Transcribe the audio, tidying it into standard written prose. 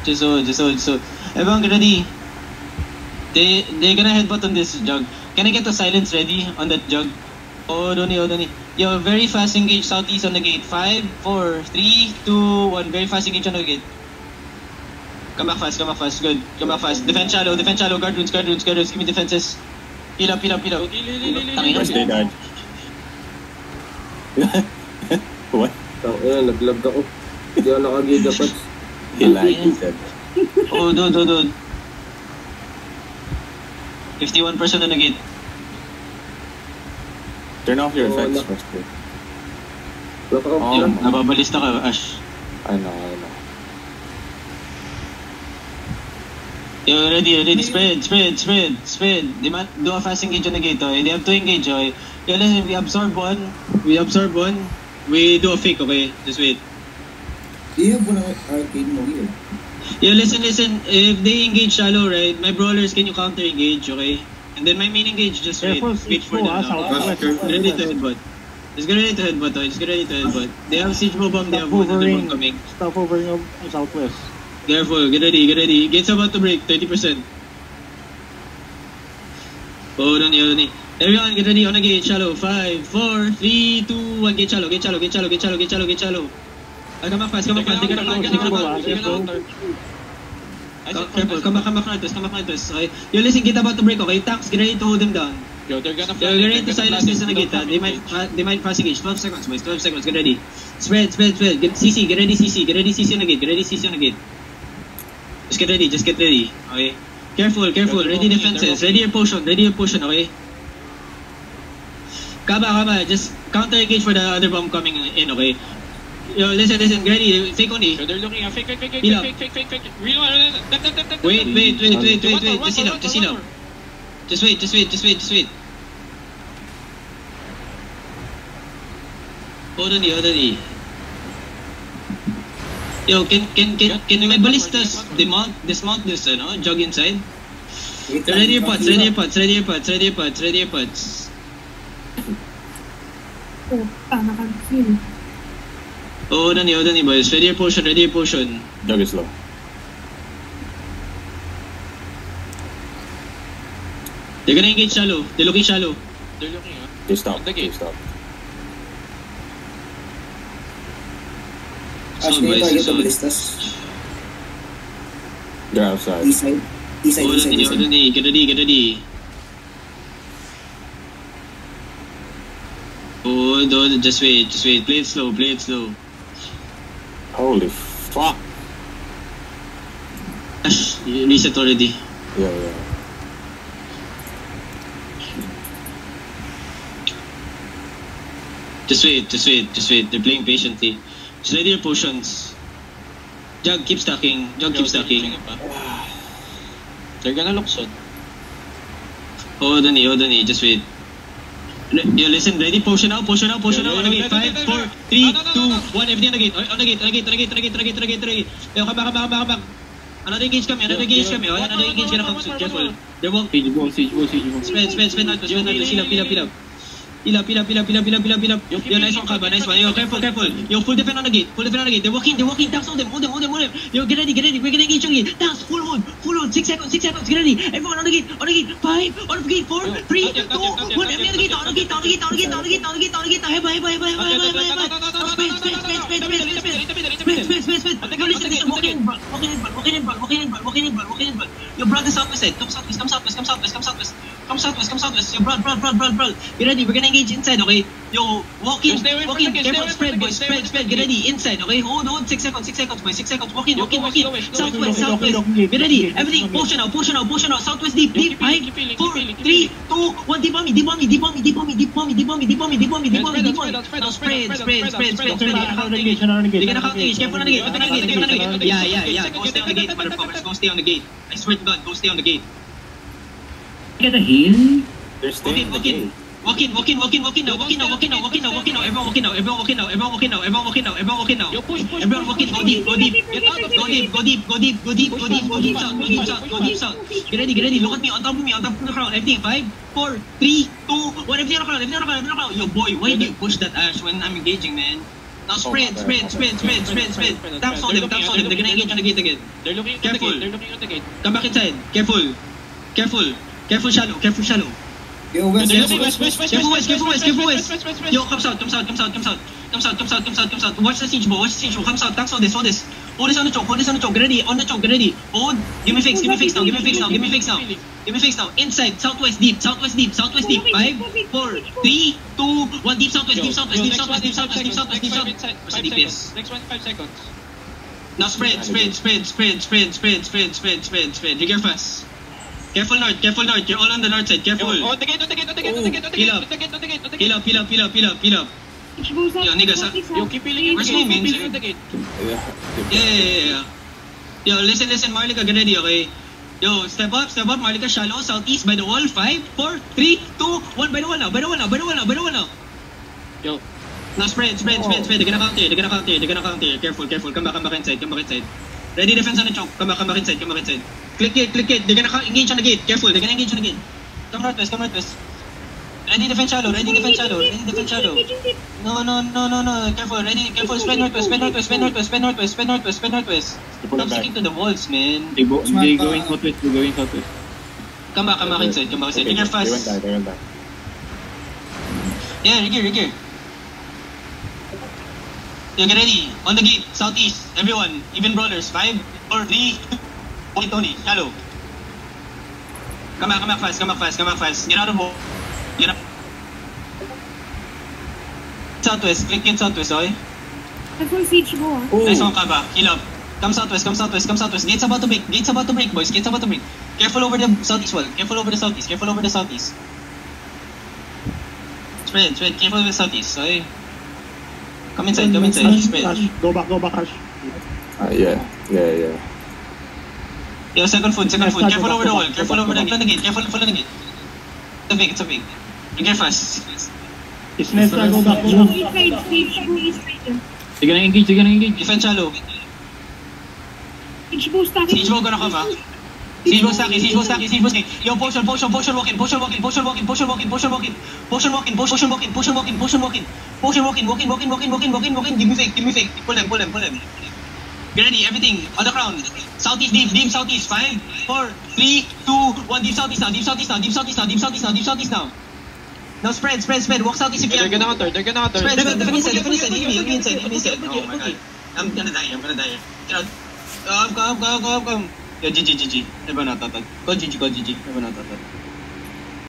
Just hold. Everyone get ready. They're gonna headbutt on this jug. Can I get the silence ready on that jug? Hold on. Yo, very fast engage southeast on the gate. 5, 4, 3, 2, 1. Very fast engage on the gate. Come back fast. Good. Come back fast. Defend shallow. Guard runes. Give me defenses. Heal up. First day dodge. What? Naglag ako. Hindi ako nakagigapat. He like he said. Oh, dude. 51% on the gate. Turn off your effects first. Nababalis na ka, Ash. I know. Yo, ready. Spread. Do a fast engage on the gate, okay? They have to engage, okay? Yo, listen, we absorb one. We do a fake, okay? Just wait. Do you have one arcade mo here? Yo, listen. If they engage shallow, right? My brawlers, can you counter engage, okay? And then my main engage, just wait. Wait for them. Ready to headbutt. Just get ready to headbutt. They have siege bomb. They have another bomb coming. Stop hovering on southwest. Careful, get ready. Gates about to break, 30%. Hold on. Everyone, get ready on the gate, shallow. 5, 4, 3, 2, 1, get shallow. Come back fast. Careful, come back on us. Okay? Yo, listen, get about to break, okay? Tanks, get ready to hold them down. Yo, they're gonna get ready to silence this on the gate. They might fast engage. 12 seconds, boys. 12 seconds, get ready. Spread. Get CC, get ready CC on the gate. Just get ready. Okay? Careful. Ready defenses. Ready your potion, okay? Kaba. Just counter engage for the other bomb coming in, okay? Yo, listen. Get ready. Fake only. So they're looking at fake. Real one. Wait. Just heal up. Just wait. Hold on. Yo, can my ballistas dismount this, jog inside? Ready your pots. Oh, nakag-feel. Hold on, boys. Ready your potion. Jug is low. They're gonna engage shallow. They're looking shallow. They stop. Ash, may target ang balistas. They're outside. East side. Hold on, get ready. Hold on, just wait. Play it slow. Holy fuck. Ash, you reset already. Yeah. Just wait. They're playing patiently. Just ready your potions. Jug, keep stacking. They're gonna look soon. Hold on, just wait. Yo, listen, ready? Potion out. On the gate. 5, 4, 3, 2, 1. Everything on the gate. On the gate. Yo, come back. Another engage kami. Another engage gonna come soon. Careful. They're walking. Siege wall. Spend out. Heal up. Yo, nice one, Kaba. Yo, careful. Yo, full defend on the gate. They're walking. Tanks on them. Hold them. Yo, get ready. We're gonna engage on the gate. Tanks, full hold. 6 seconds. Get ready. Everyone on the gate. 5, on the gate. 4, 3, 2, 1. Everyone on the gate. On the gate. Walking in. Yo, brother, southwest side. Come southwest. Yo, bro. Get ready. We're gonna engage inside, okay? Yo, walk in. Careful, spread, boys. Spread. Get ready. Inside, okay? Hold. 6 seconds, boys. 6 seconds. Walk in. Southwest. Get ready. Everything. Potion out. Southwest deep. 5, 4, 3, 2, 1. Deep on me. Now spread. They're gonna count engage. Careful on the gate. Yeah. Go stay on the gate, motherfuckers. Go stay on the gate. I swear to God, go stay on the gate. Get a heal? They're staying in the gate. Walk in now. Everyone walking now. Yo, push. Everyone walking. Go deep. Go deep south. Get ready. Look at me. On top of the crowd. Everything. 5, 4, 3, 2, 1. Everything on the crowd. Yo, boy, why do you push that Ash when I'm engaging, man? Now sprint. Tap on them. They're gonna engage on the gate again. They're looking at the Careful. gate. They're looking at the gate. Come back inside. Careful shallow. Yo, West, They're West, looking West, West. Careful west. Yo, comes out. Watch the siege bow. Comes out. Tanks on this. Hold this on the choke. Ready. Hold. Give me fix now. Inside. Southwest deep. 5, 4, 3, 2, 1. Deep southwest. Yo, Southwest. next one, 5 Inside. seconds. DPS. Next one, 5 seconds. Now sprint. Figure fast. Careful north. You're all on the north side. Careful. On the gate. Heal up. Yo, niggas, Yo, keep peeling Where's the gate. my main, Keep sir? peeling the gate. Yeah. Yo, listen, Marlika, get ready, okay? Yo, step up, Marlika, shallow, southeast by the wall, 5, 4, 3, 2, 1, by the wall now. Yo, Now spread. They're gonna counter. Careful. Come back inside. Ready defense on the choke. Come back inside. Click it. They're gonna engage on the gate. Careful, they're gonna engage on the gate. Come northwest. Ready defense shallow. No. Careful, ready. Spread northwest. Stop sticking to the walls, man. They going southwest. Come back inside. Trigger fast. They went die. Yeah, Rigger. You get ready. On the gate, southeast. Everyone, even brawlers. 5, 4, 3. Tony, shallow. Come back fast. Get out of hole. Get up. Southwest, click in southwest, okay? I full siege mo ah. Nice one, Kaba. Heal up. Come southwest. Gates about to break, boys. Careful over the southeast wall. Careful over the southeast. Spread. Careful over the southeast, okay? Come inside. Spread. Ash, go back, Ash. Yeah. Yo, second foot. Careful over the wall. Careful over the gate. Careful on the gate. It's a big. You get fast. It's Nesta, go back. Inside siege mo, inside. They're gonna engage. Defense shallow. Siege mo stacking. Siege mo gonna come, ah. Siege mo stacking. Yo, potion walk in. Give me fake. Pull them. Get ready, everything on the ground. Southeast, deep southeast. 5, 4, 3, 2, 1. Deep southeast now. Now spread. Walk southeast if you they're can. gonna counter. Spread. Even inside. Oh my god. I'm gonna die. Get out. Come. Yo, GG. Never not that. Go GG. Never not that.